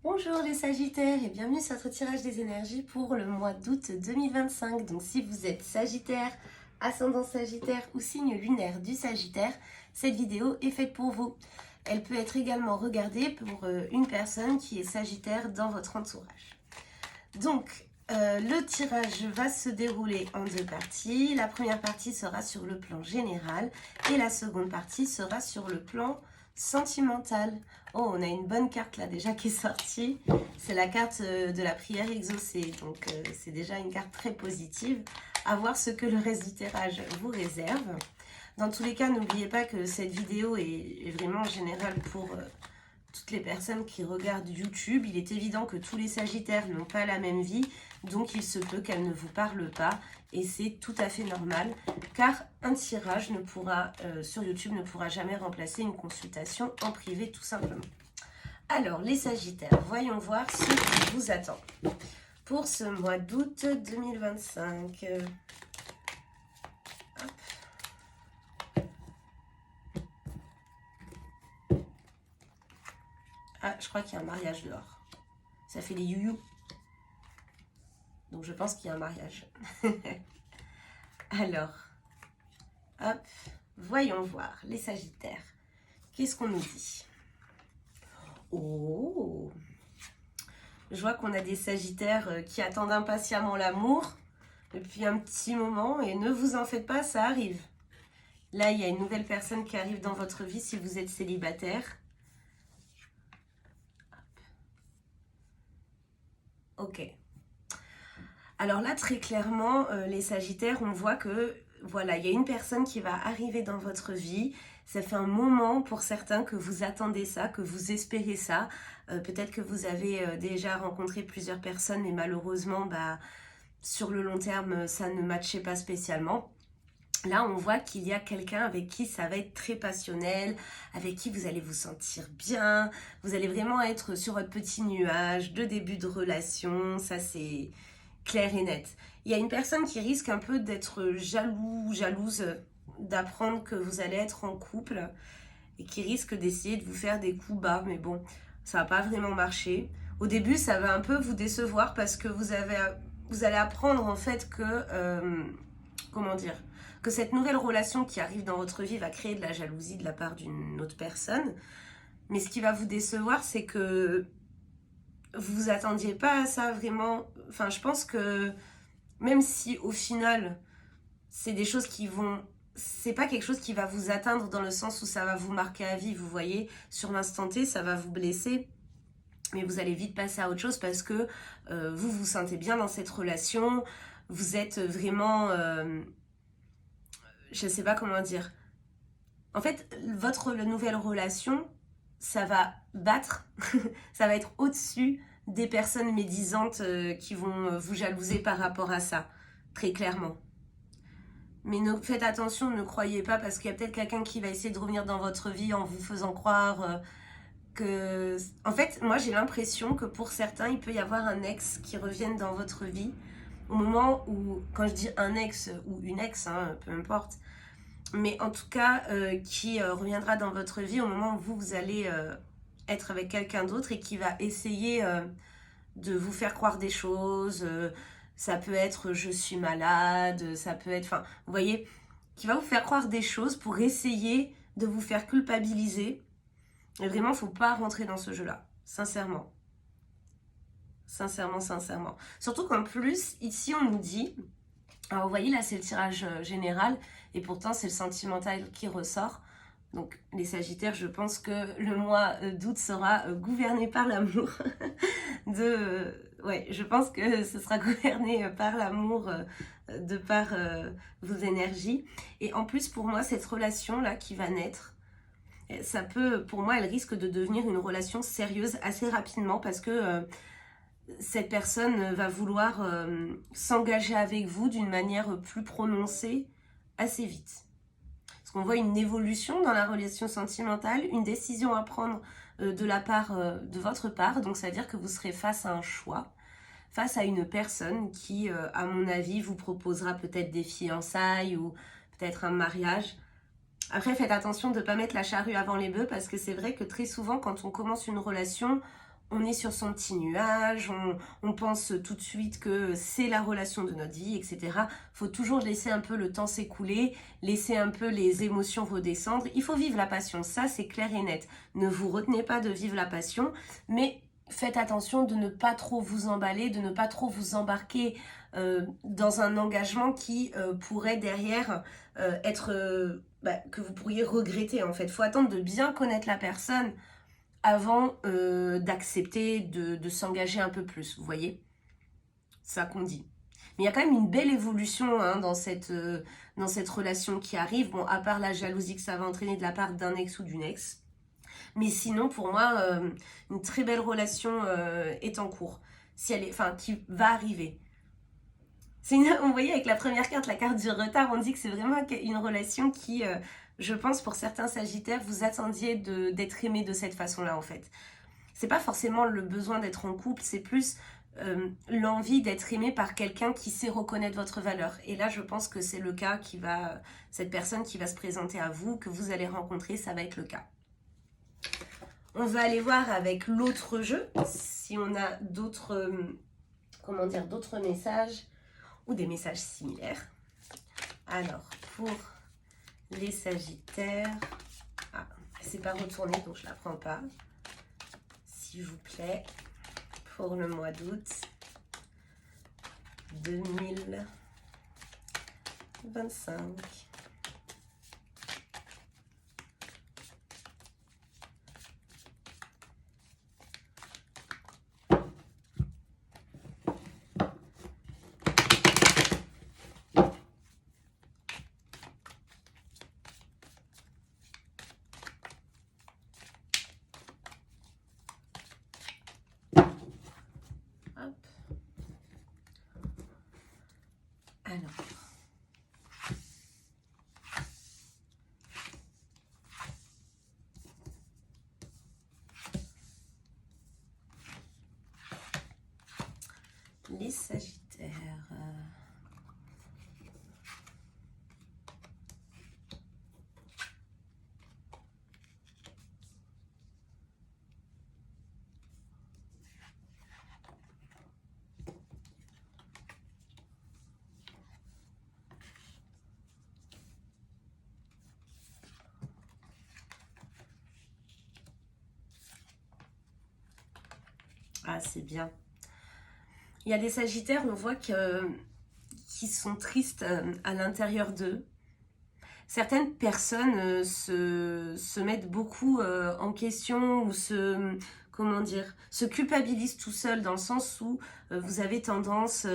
Bonjour les Sagittaires et bienvenue sur votre tirage des énergies pour le mois d'août 2025. Donc si vous êtes Sagittaire, ascendant Sagittaire ou signe lunaire du Sagittaire, cette vidéo est faite pour vous. Elle peut être également regardée pour une personne qui est Sagittaire dans votre entourage. Donc le tirage va se dérouler en deux parties. La première partie sera sur le plan général et la seconde partie sera sur le plan sentimental. Oh, on a une bonne carte là déjà qui est sortie. C'est la carte de la prière exaucée. Donc c'est déjà une carte très positive. À voir ce que le reste du tirage vous réserve. Dans tous les cas, n'oubliez pas que cette vidéo est vraiment générale pour toutes les personnes qui regardent YouTube. Il est évident que tous les Sagittaires n'ont pas la même vie. Donc il se peut qu'elle ne vous parle pas. Et c'est tout à fait normal. Car un tirage ne pourra, sur YouTube ne pourra jamais remplacer une consultation en privé tout simplement. Alors les Sagittaires, voyons voir ce qui vous attend pour ce mois d'août 2025. Ah, je crois qu'il y a un mariage dehors. Ça fait les youyou. Donc je pense qu'il y a un mariage. Alors, hop, voyons voir les Sagittaires. Qu'est-ce qu'on nous dit? Oh, je vois qu'on a des Sagittaires qui attendent impatiemment l'amour depuis un petit moment et ne vous en faites pas, ça arrive. Là, il y a une nouvelle personne qui arrive dans votre vie si vous êtes célibataire. Ok. Alors là, très clairement, les Sagittaires, on voit que voilà, il y a une personne qui va arriver dans votre vie. Ça fait un moment pour certains que vous attendez ça, que vous espérez ça. Peut-être que vous avez déjà rencontré plusieurs personnes, mais malheureusement, sur le long terme, ça ne matchait pas spécialement. Là, on voit qu'il y a quelqu'un avec qui ça va être très passionnel, avec qui vous allez vous sentir bien. Vous allez vraiment être sur votre petit nuage de début de relation. Ça, c'est clair et net. Il y a une personne qui risque un peu d'être jaloux, jalouse d'apprendre que vous allez être en couple et qui risque d'essayer de vous faire des coups bas, mais bon, ça va pas vraiment marcher. Au début, ça va un peu vous décevoir parce que vous allez apprendre en fait que, comment dire, que cette nouvelle relation qui arrive dans votre vie va créer de la jalousie de la part d'une autre personne. Mais ce qui va vous décevoir, c'est que vous vous attendiez pas à ça vraiment. Enfin, je pense que même si au final, c'est des choses qui vont... C'est pas quelque chose qui va vous atteindre dans le sens où ça va vous marquer à vie, vous voyez. Sur l'instant T, ça va vous blesser. Mais vous allez vite passer à autre chose parce que vous vous sentez bien dans cette relation. Vous êtes vraiment... je sais pas comment dire. En fait, votre nouvelle relation, ça va battre, ça va être au-dessus des personnes médisantes qui vont vous jalouser par rapport à ça, très clairement. Mais faites attention, ne croyez pas, parce qu'il y a peut-être quelqu'un qui va essayer de revenir dans votre vie en vous faisant croire que... En fait, moi j'ai l'impression que pour certains, il peut y avoir un ex qui revienne dans votre vie au moment où, quand je dis un ex ou une ex, hein, peu importe, mais en tout cas qui reviendra dans votre vie au moment où vous allez être avec quelqu'un d'autre et qui va essayer de vous faire croire des choses. Ça peut être je suis malade, ça peut être, enfin, vous voyez, qui va vous faire croire des choses pour essayer de vous faire culpabiliser. Et vraiment, il ne faut pas rentrer dans ce jeu-là, sincèrement. Sincèrement, sincèrement. Surtout qu'en plus, ici, on nous dit, alors vous voyez, là, c'est le tirage général, et pourtant, c'est le sentimental qui ressort. Donc, les Sagittaires, je pense que le mois d'août sera gouverné par l'amour. Ouais, je pense que ce sera gouverné par l'amour de par vos énergies. Et en plus, pour moi, cette relation-là qui va naître, ça peut, pour moi, elle risque de devenir une relation sérieuse assez rapidement parce que cette personne va vouloir s'engager avec vous d'une manière plus prononcée assez vite. Parce qu'on voit une évolution dans la relation sentimentale, une décision à prendre de la part de votre part. Donc ça veut dire que vous serez face à un choix, face à une personne qui, à mon avis, vous proposera peut-être des fiançailles ou peut-être un mariage. Après, faites attention de ne pas mettre la charrue avant les bœufs parce que c'est vrai que très souvent, quand on commence une relation, on est sur son petit nuage, on pense tout de suite que c'est la relation de notre vie, etc. Faut toujours laisser un peu le temps s'écouler, laisser un peu les émotions redescendre. Il faut vivre la passion, ça c'est clair et net. Ne vous retenez pas de vivre la passion, mais faites attention de ne pas trop vous emballer, de ne pas trop vous embarquer dans un engagement qui pourrait derrière être... que vous pourriez regretter en fait. Il faut attendre de bien connaître la personne avant d'accepter de s'engager un peu plus, vous voyez, ça qu'on dit. Mais il y a quand même une belle évolution hein, dans cette relation qui arrive, bon, à part la jalousie que ça va entraîner de la part d'un ex ou d'une ex. Mais sinon, pour moi, une très belle relation est en cours, si elle est, enfin, qui va arriver. Vous voyez, avec la première carte, la carte du retard, on dit que c'est vraiment une relation qui, je pense, pour certains sagittaires, vous attendiez d'être aimé de cette façon-là, en fait. C'est pas forcément le besoin d'être en couple, c'est plus l'envie d'être aimé par quelqu'un qui sait reconnaître votre valeur. Et là, je pense que c'est le cas cette personne qui va se présenter à vous, que vous allez rencontrer, ça va être le cas. On va aller voir avec l'autre jeu, si on a d'autres, d'autres messages ou des messages similaires. Alors, pour les sagittaires, c'est pas retourné, donc je la prends pas. S'il vous plaît, pour le mois d'août 2025. Les sagittaires. Ah, c'est bien. Il y a des sagittaires, on voit qui sont tristes à l'intérieur d'eux. Certaines personnes se mettent beaucoup en question ou se culpabilisent tout seul dans le sens où vous avez tendance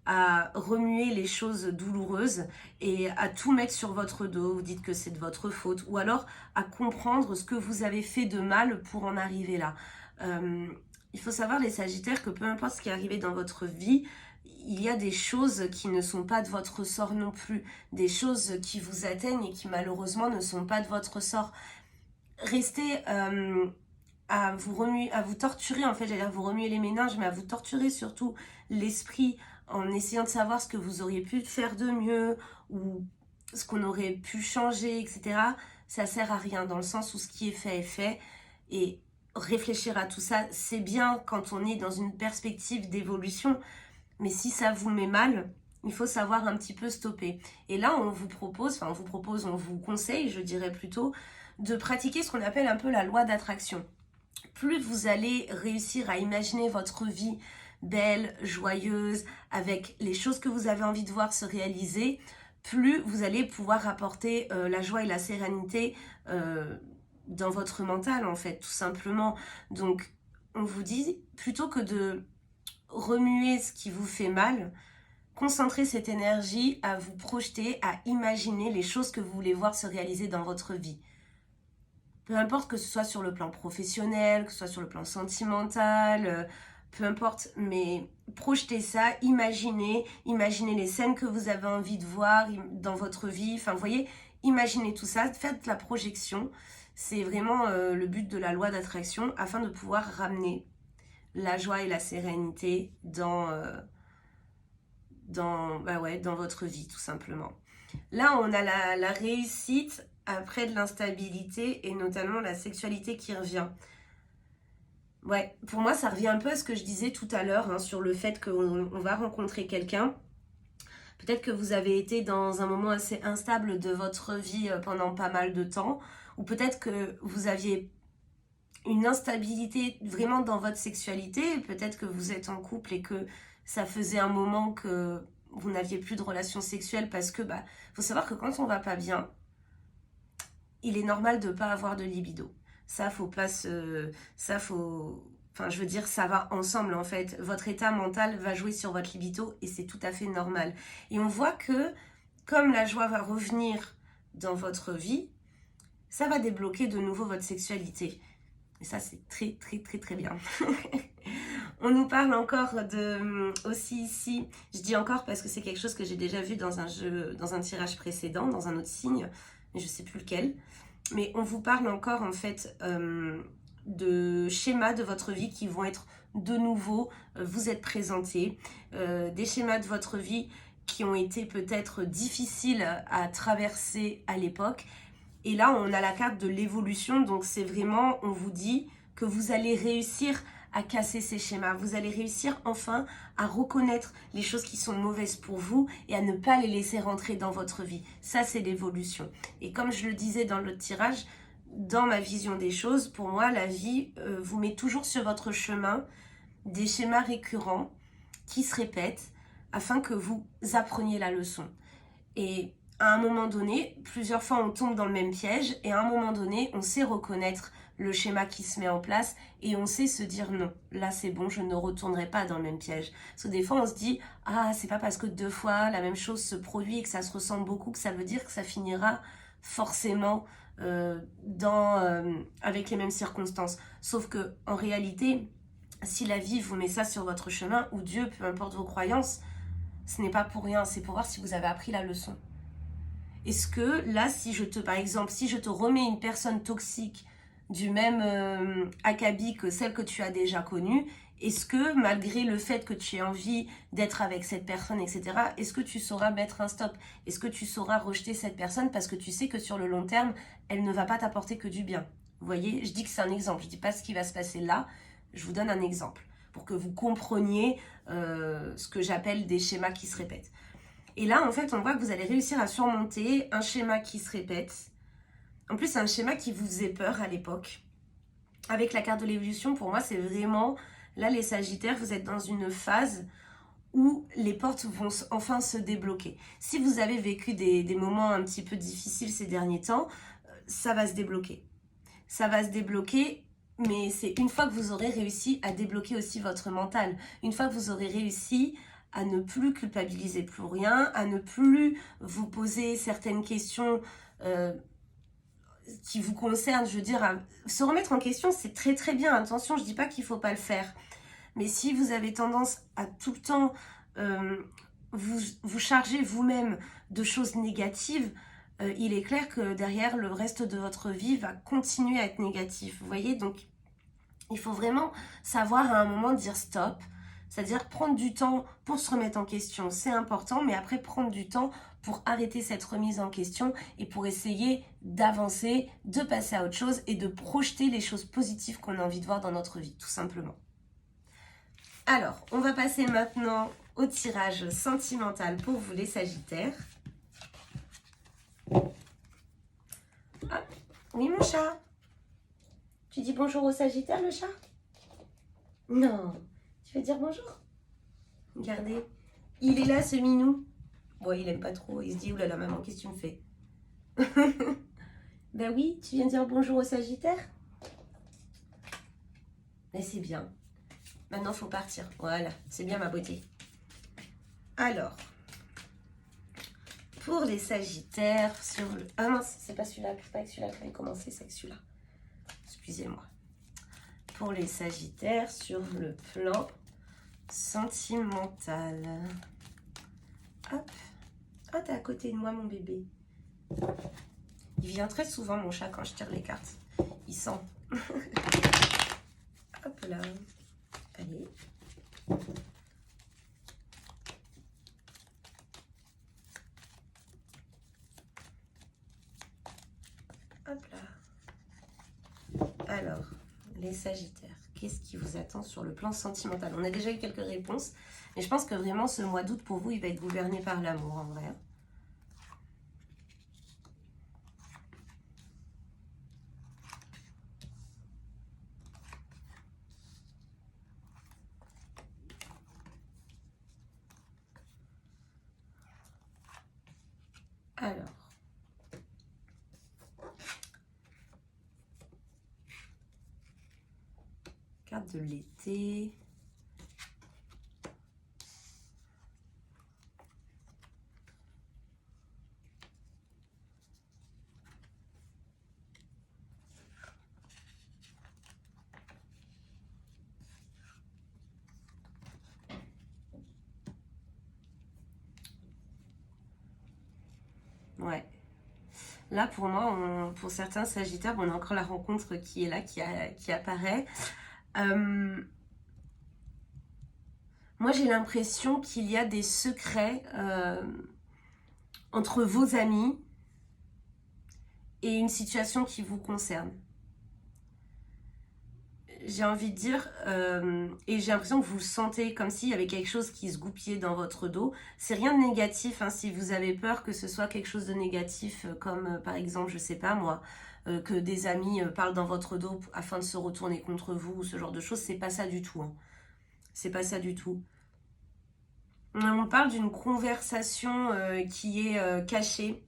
à remuer les choses douloureuses et à tout mettre sur votre dos. Vous dites que c'est de votre faute ou alors à comprendre ce que vous avez fait de mal pour en arriver là. Il faut savoir, les sagittaires, que peu importe ce qui est arrivé dans votre vie, il y a des choses qui ne sont pas de votre sort non plus. Des choses qui vous atteignent et qui malheureusement ne sont pas de votre sort. Restez à vous torturer, en fait, j'allais dire vous remuer les méninges, mais à vous torturer surtout l'esprit en essayant de savoir ce que vous auriez pu faire de mieux ou ce qu'on aurait pu changer, etc. Ça sert à rien dans le sens où ce qui est fait est fait. Et réfléchir à tout ça, c'est bien quand on est dans une perspective d'évolution, mais si ça vous met mal, il faut savoir un petit peu stopper. Et là, on vous conseille, je dirais plutôt, de pratiquer ce qu'on appelle un peu la loi d'attraction. Plus vous allez réussir à imaginer votre vie belle, joyeuse, avec les choses que vous avez envie de voir se réaliser, plus vous allez pouvoir apporter la joie et la sérénité dans votre mental, en fait, tout simplement. Donc, on vous dit, plutôt que de remuer ce qui vous fait mal, concentrez cette énergie à vous projeter, à imaginer les choses que vous voulez voir se réaliser dans votre vie. Peu importe que ce soit sur le plan professionnel, que ce soit sur le plan sentimental, peu importe, mais projetez ça, imaginez les scènes que vous avez envie de voir dans votre vie, enfin vous voyez, imaginez tout ça, faites la projection. C'est vraiment le but de la loi d'attraction afin de pouvoir ramener la joie et la sérénité dans votre vie, tout simplement. Là, on a la réussite après de l'instabilité et notamment la sexualité qui revient. Ouais, pour moi, ça revient un peu à ce que je disais tout à l'heure hein, sur le fait qu'on va rencontrer quelqu'un. Peut-être que vous avez été dans un moment assez instable de votre vie pendant pas mal de temps, ou peut-être que vous aviez une instabilité vraiment dans votre sexualité, peut-être que vous êtes en couple et que ça faisait un moment que vous n'aviez plus de relations sexuelles parce que, faut savoir que quand on va pas bien, il est normal de pas avoir de libido. Ça, faut pas se... Ça, faut... Enfin, je veux dire, ça va ensemble, en fait. Votre état mental va jouer sur votre libido et c'est tout à fait normal. Et on voit que, comme la joie va revenir dans votre vie, ça va débloquer de nouveau votre sexualité. Et ça, c'est très, très, très, très bien. On nous parle encore de... Aussi ici, je dis encore parce que c'est quelque chose que j'ai déjà vu dans un jeu, dans un tirage précédent, dans un autre signe, mais je sais plus lequel. Mais on vous parle encore en fait de schémas de votre vie qui vont être de nouveau, vous êtes présentés, des schémas de votre vie qui ont été peut-être difficiles à traverser à l'époque. Et là, on a la carte de l'évolution, donc c'est vraiment, on vous dit que vous allez réussir à casser ces schémas. Vous allez réussir enfin à reconnaître les choses qui sont mauvaises pour vous et à ne pas les laisser rentrer dans votre vie. Ça, c'est l'évolution. Et comme je le disais dans l'autre tirage, dans ma vision des choses, pour moi, la vie vous met toujours sur votre chemin des schémas récurrents qui se répètent afin que vous appreniez la leçon. Et à un moment donné, plusieurs fois on tombe dans le même piège et à un moment donné, on sait reconnaître le schéma qui se met en place et on sait se dire non, là c'est bon, je ne retournerai pas dans le même piège. Parce que des fois on se dit, ah c'est pas parce que 2 fois la même chose se produit et que ça se ressemble beaucoup que ça veut dire que ça finira forcément avec les mêmes circonstances. Sauf que en réalité, si la vie vous met ça sur votre chemin, ou Dieu, peu importe vos croyances, ce n'est pas pour rien, c'est pour voir si vous avez appris la leçon. Est-ce que là, par exemple, si je te remets une personne toxique du même acabit que celle que tu as déjà connue, est-ce que malgré le fait que tu aies envie d'être avec cette personne, etc., est-ce que tu sauras mettre un stop? Est-ce que tu sauras rejeter cette personne parce que tu sais que sur le long terme, elle ne va pas t'apporter que du bien? Vous voyez, je dis que c'est un exemple, je ne dis pas ce qui va se passer là, je vous donne un exemple pour que vous compreniez ce que j'appelle des schémas qui se répètent. Et là, en fait, on voit que vous allez réussir à surmonter un schéma qui se répète. En plus, c'est un schéma qui vous faisait peur à l'époque. Avec la carte de l'évolution, pour moi, c'est vraiment... Là, les Sagittaires, vous êtes dans une phase où les portes vont enfin se débloquer. Si vous avez vécu des moments un petit peu difficiles ces derniers temps, ça va se débloquer. Ça va se débloquer, mais c'est une fois que vous aurez réussi à débloquer aussi votre mental. Une fois que vous aurez réussi à ne plus culpabiliser pour rien, à ne plus vous poser certaines questions qui vous concernent, je veux dire, à se remettre en question, c'est très très bien. Attention, je dis pas qu'il faut pas le faire. Mais si vous avez tendance à tout le temps vous charger vous-même de choses négatives, il est clair que derrière, le reste de votre vie va continuer à être négatif. Vous voyez, donc il faut vraiment savoir à un moment dire stop. C'est-à-dire prendre du temps pour se remettre en question, c'est important, mais après prendre du temps pour arrêter cette remise en question et pour essayer d'avancer, de passer à autre chose et de projeter les choses positives qu'on a envie de voir dans notre vie, tout simplement. Alors, on va passer maintenant au tirage sentimental pour vous les Sagittaires. Ah, oui mon chat. Tu dis bonjour au Sagittaire le chat? Non. Tu veux dire bonjour? Regardez. Il est là ce minou. Bon, il aime pas trop. Il se dit, oulala maman, qu'est-ce que tu me fais? Ben oui, tu viens dire bonjour au Sagittaire? Mais c'est bien. Maintenant, faut partir. Voilà, c'est bien ma beauté. Alors, pour les Sagittaires, sur le... Ah mince, c'est pas celui-là, c'est pas avec celui-là que j'avais commencé, c'est avec celui-là. Excusez-moi. Pour les Sagittaires, sur le plan sentimental. Hop. Ah, t'es à côté de moi, mon bébé. Il vient très souvent, mon chat, quand je tire les cartes. Il sent. Hop là. Allez. Hop là. Alors, les Sagittaires, qu'est-ce qui vous attend sur le plan sentimental? On a déjà eu quelques réponses, mais je pense que vraiment ce mois d'août pour vous, il va être gouverné par l'amour en vrai. Alors, carte de l'été. Ouais. Là, pour moi, pour certains Sagittaires, on a encore la rencontre qui est là, qui apparaît. Moi, j'ai l'impression qu'il y a des secrets entre vos amis et une situation qui vous concerne. J'ai envie de dire, et j'ai l'impression que vous le sentez comme s'il y avait quelque chose qui se goupillait dans votre dos. C'est rien de négatif, hein, si vous avez peur que ce soit quelque chose de négatif, comme par exemple, je sais pas moi, que des amis parlent dans votre dos afin de se retourner contre vous, ou ce genre de choses, c'est pas ça du tout. Hein. C'est pas ça du tout. On parle d'une conversation qui est cachée.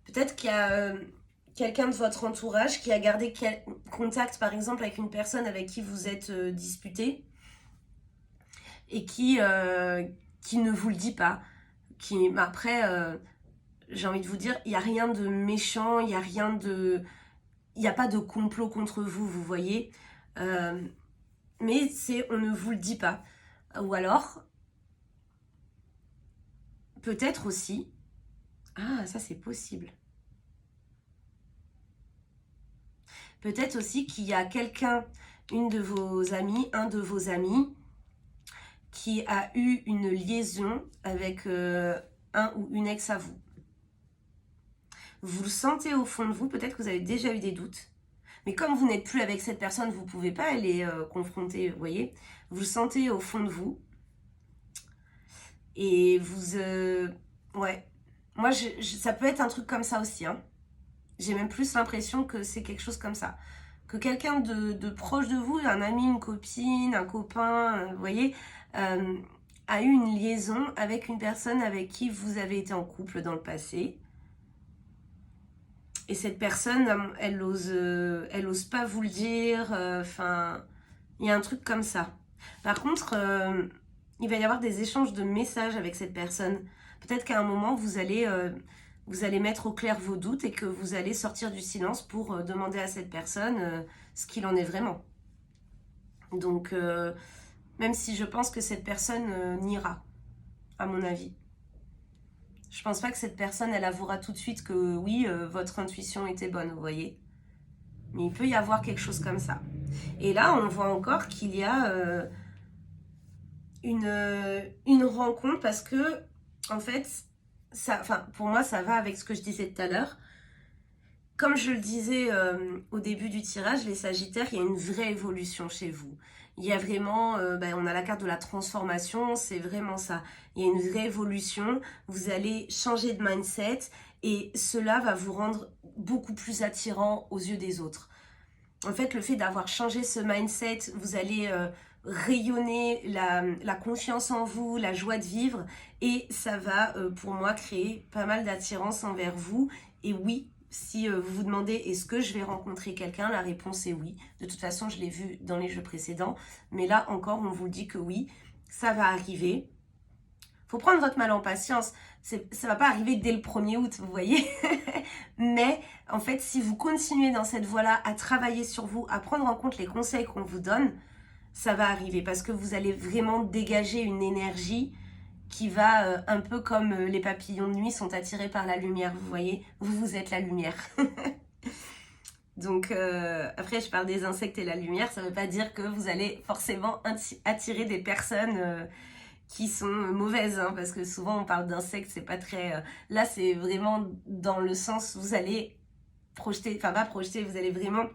Peut-être qu'il y a quelqu'un de votre entourage qui a gardé contact, par exemple, avec une personne avec qui vous êtes disputé et qui ne vous le dit pas. Après, j'ai envie de vous dire, il n'y a rien de méchant, il n'y a rien de... Il n'y a pas de complot contre vous, vous voyez. Mais on ne vous le dit pas. Ou alors, peut-être aussi... Ah, ça c'est possible. Peut-être aussi qu'il y a quelqu'un, un de vos amis, qui a eu une liaison avec un ou une ex à vous. Vous le sentez au fond de vous, peut-être que vous avez déjà eu des doutes. Mais comme vous n'êtes plus avec cette personne, vous ne pouvez pas aller confronter, vous voyez. Vous le sentez au fond de vous. Et vous... ouais. Moi, ça peut être un truc comme ça aussi, hein. J'ai même plus l'impression que c'est quelque chose comme ça. Que quelqu'un de proche de vous, un ami, une copine, un copain, vous voyez, a eu une liaison avec une personne avec qui vous avez été en couple dans le passé. Et cette personne, elle ose pas vous le dire. Enfin, il y a un truc comme ça. Par contre, il va y avoir des échanges de messages avec cette personne. Peut-être qu'à un moment, vous allez mettre au clair vos doutes et que vous allez sortir du silence pour demander à cette personne ce qu'il en est vraiment. Donc, même si je pense que cette personne n'ira, à mon avis. Je pense pas que cette personne, elle avouera tout de suite que oui, votre intuition était bonne, vous voyez. Mais il peut y avoir quelque chose comme ça. Et là, on voit encore qu'il y a une rencontre parce que, en fait, pour moi, ça va avec ce que je disais tout à l'heure. Comme je le disais au début du tirage, les Sagittaires, il y a une vraie évolution chez vous. Il y a vraiment, on a la carte de la transformation, c'est vraiment ça. Il y a une vraie évolution, vous allez changer de mindset et cela va vous rendre beaucoup plus attirant aux yeux des autres. En fait, le fait d'avoir changé ce mindset, vous allez rayonner la confiance en vous, la joie de vivre et ça va, pour moi, créer pas mal d'attirance envers vous. Et oui, si vous vous demandez est-ce que je vais rencontrer quelqu'un, la réponse est oui. De toute façon, je l'ai vu dans les jeux précédents. Mais là encore, on vous dit que oui, ça va arriver. Faut prendre votre mal en patience. Ça va pas arriver dès le 1er août, vous voyez. Mais en fait, si vous continuez dans cette voie-là, à travailler sur vous, à prendre en compte les conseils qu'on vous donne, ça va arriver. Parce que vous allez vraiment dégager une énergie qui va un peu comme les papillons de nuit sont attirés par la lumière, vous voyez. Vous êtes la lumière. Donc après, je parle des insectes et la lumière. Ça ne veut pas dire que vous allez forcément attirer des personnes... qui sont mauvaises, hein, parce que souvent on parle d'insectes, c'est pas très... Là, c'est vraiment dans le sens, vous allez projeter, enfin pas projeter, vous allez vraiment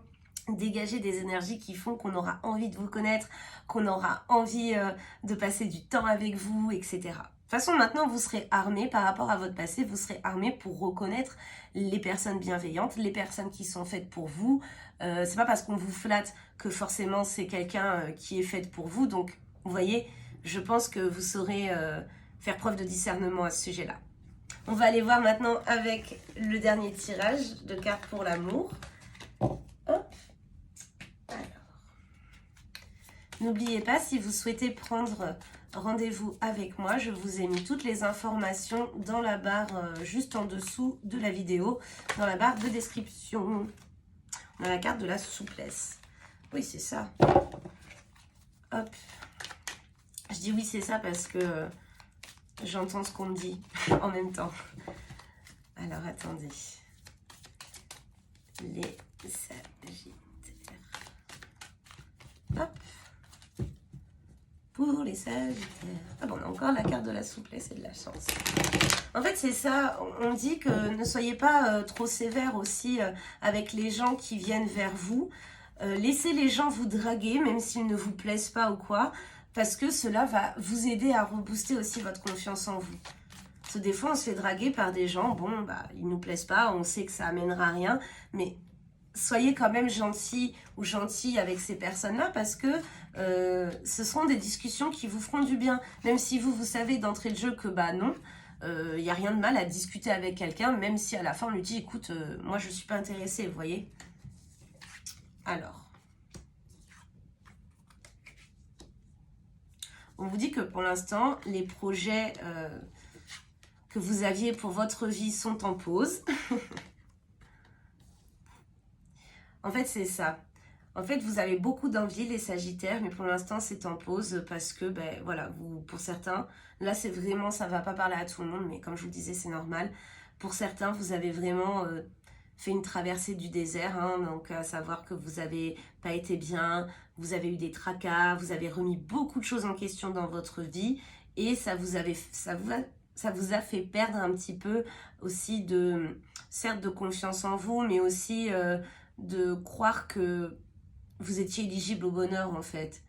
dégager des énergies qui font qu'on aura envie de vous connaître, qu'on aura envie de passer du temps avec vous, etc. De toute façon, maintenant, vous serez armés par rapport à votre passé, vous serez armés pour reconnaître les personnes bienveillantes, les personnes qui sont faites pour vous. C'est pas parce qu'on vous flatte que forcément c'est quelqu'un qui est fait pour vous. Donc, vous voyez, je pense que vous saurez faire preuve de discernement à ce sujet-là. On va aller voir maintenant avec le dernier tirage de cartes pour l'amour. Hop. Alors, n'oubliez pas, si vous souhaitez prendre rendez-vous avec moi, je vous ai mis toutes les informations dans la barre juste en dessous de la vidéo, dans la barre de description. On a la carte de la souplesse. Oui, c'est ça. Hop. Je dis oui, c'est ça parce que j'entends ce qu'on me dit en même temps. Alors, attendez. Les Sagittaires. Hop. Pour les Sagittaires. Ah bon, on a encore la carte de la souplesse et de la chance. En fait, c'est ça. On dit que ne soyez pas trop sévère aussi avec les gens qui viennent vers vous. Laissez les gens vous draguer, même s'ils ne vous plaisent pas ou quoi. Parce que cela va vous aider à rebooster aussi votre confiance en vous. Parce que des fois, on se fait draguer par des gens, bon, bah, ils nous plaisent pas, on sait que ça amènera à rien, mais soyez quand même gentil ou gentille avec ces personnes-là parce que ce seront des discussions qui vous feront du bien. Même si vous savez d'entrée de jeu que bah non, il n'y a rien de mal à discuter avec quelqu'un, même si à la fin on lui dit, écoute, moi je suis pas intéressée, vous voyez. Alors. On vous dit que pour l'instant, les projets que vous aviez pour votre vie sont en pause. En fait, c'est ça. En fait, vous avez beaucoup d'envie, les Sagittaires, mais pour l'instant, c'est en pause parce que, ben voilà, vous, pour certains, là, c'est vraiment, ça va pas parler à tout le monde, mais comme je vous le disais, c'est normal. Pour certains, vous avez vraiment fait une traversée du désert, hein, donc à savoir que vous n'avez pas été bien, vous avez eu des tracas, vous avez remis beaucoup de choses en question dans votre vie et ça vous a fait perdre un petit peu aussi de, certes de confiance en vous, mais aussi de croire que vous étiez éligible au bonheur en fait.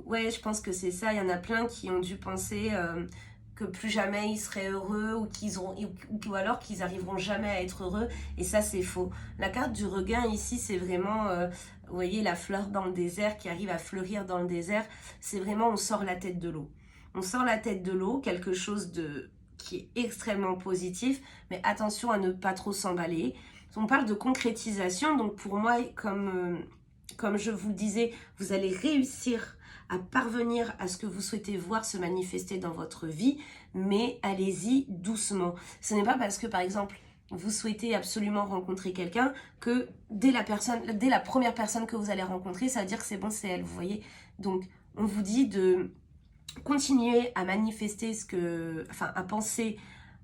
Ouais, je pense que c'est ça, il y en a plein qui ont dû penser que plus jamais ils seraient heureux ou alors qu'ils arriveront jamais à être heureux et ça c'est faux. La carte du regain ici c'est vraiment, vous voyez la fleur dans le désert qui arrive à fleurir dans le désert, c'est vraiment on sort la tête de l'eau. On sort la tête de l'eau, quelque chose qui est extrêmement positif, mais attention à ne pas trop s'emballer. On parle de concrétisation, donc pour moi, comme je vous le disais, vous allez réussir à parvenir à ce que vous souhaitez voir se manifester dans votre vie, mais allez-y doucement. Ce n'est pas parce que, par exemple, vous souhaitez absolument rencontrer quelqu'un que dès la première personne que vous allez rencontrer, ça veut dire que c'est bon, c'est elle, vous voyez. Donc, on vous dit de continuer à manifester à penser,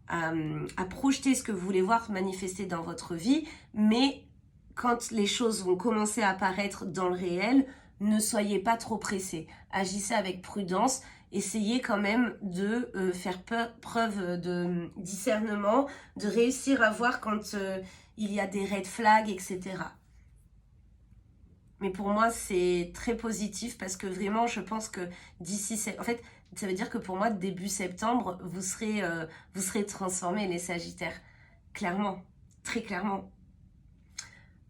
à projeter ce que vous voulez voir manifester dans votre vie, mais quand les choses vont commencer à apparaître dans le réel, ne soyez pas trop pressés. Agissez avec prudence, essayez quand même de faire preuve de discernement, de réussir à voir quand il y a des red flags, etc. Mais pour moi, c'est très positif parce que vraiment, je pense que d'ici... En fait, ça veut dire que pour moi, début septembre, vous serez transformés, les Sagittaires. Clairement, très clairement.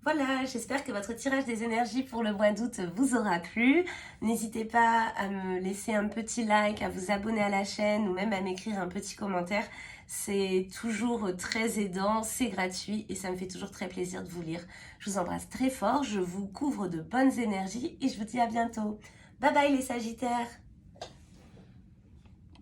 Voilà, j'espère que votre tirage des énergies pour le mois d'août vous aura plu. N'hésitez pas à me laisser un petit like, à vous abonner à la chaîne ou même à m'écrire un petit commentaire. C'est toujours très aidant, c'est gratuit et ça me fait toujours très plaisir de vous lire. Je vous embrasse très fort, je vous couvre de bonnes énergies et je vous dis à bientôt. Bye bye les Sagittaires!